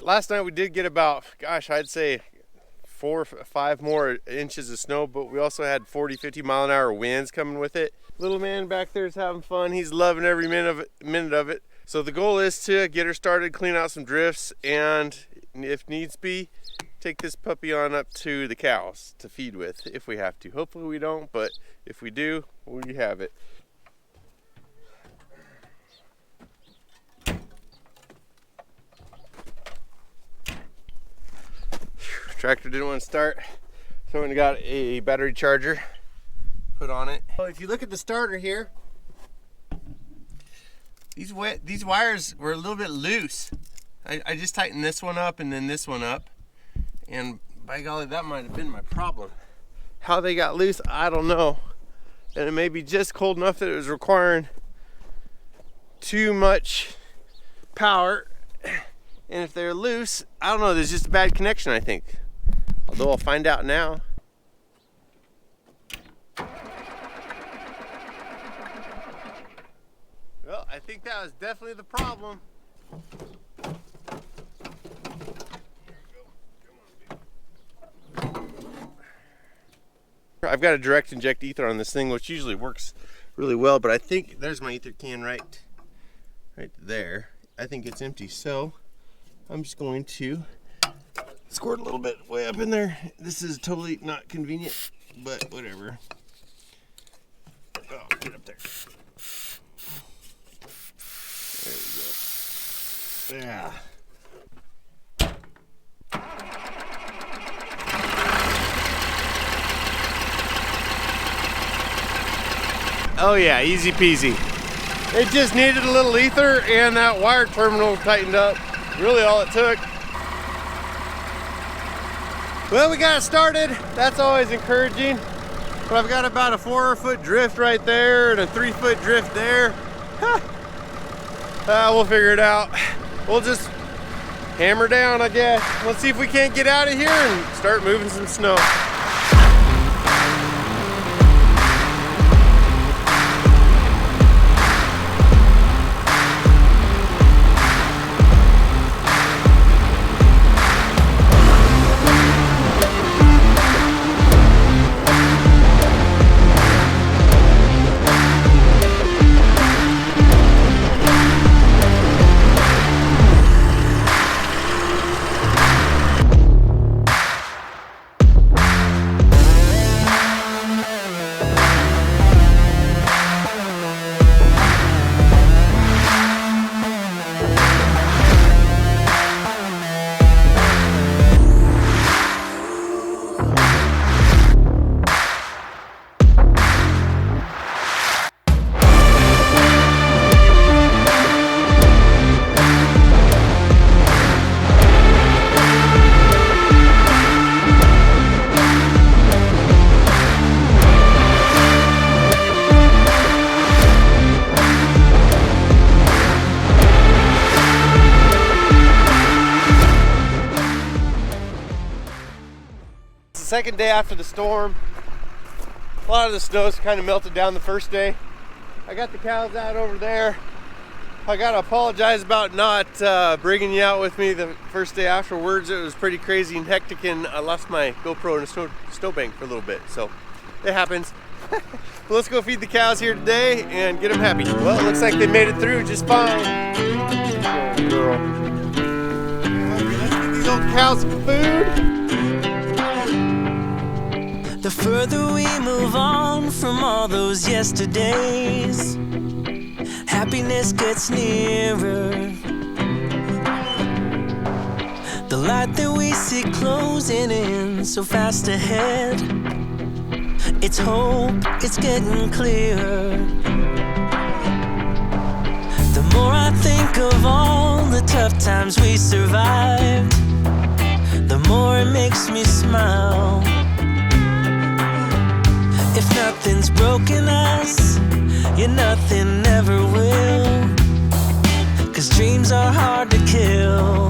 last night we did get about, gosh, I'd say 4 or 5 more inches of snow, but we also had 40-50 mile an hour winds coming with it. Little man back there is having fun. He's loving every minute of it. So the goal is to get her started, clean out some drifts, and if needs be, take this puppy on up to the cows to feed with if we have to. Hopefully we don't, but if we do, we have it. Tractor didn't want to start, so we got a battery charger put on it. Well, if you look at the starter here, these wires were a little bit loose. I just tightened this one up and then this one up, and by golly, that might have been my problem. How they got loose, I don't know. And it may be just cold enough that it was requiring too much power. And if they're loose, I don't know, there's just a bad connection, I think. Although I'll find out now. Well, I think that was definitely the problem. I've got a direct inject ether on this thing, which usually works really well, but I think there's my ether can right there. I think it's empty, so I'm just going to squirt a little bit way up in there. This is totally not convenient, but whatever. Oh, get up there. There we go. Yeah. Oh yeah, easy peasy. It just needed a little ether and that wire terminal tightened up. Really all it took. Well, we got it started. That's always encouraging. But I've got about a 4-foot drift right there and a 3-foot drift there. We'll figure it out. We'll just hammer down, I guess. Let's see if we can't get out of here and start moving some snow. Second day after the storm. A lot of the snow's kind of melted down the first day. I got the cows out over there. I gotta apologize about not bringing you out with me the first day afterwards. It was pretty crazy and hectic, and I lost my GoPro in a snowbank for a little bit, so it happens. Well, let's go feed the cows here today and get them happy. Well, it looks like they made it through just fine. Good girl. Okay, let's get these old cows some food. The further we move on from all those yesterdays, happiness gets nearer. The light that we see closing in so fast ahead, it's hope, it's getting clearer. The more I think of all the tough times we survived, the more it makes me smile. If nothing's broken us, nothing ever will. 'Cause dreams are hard to kill.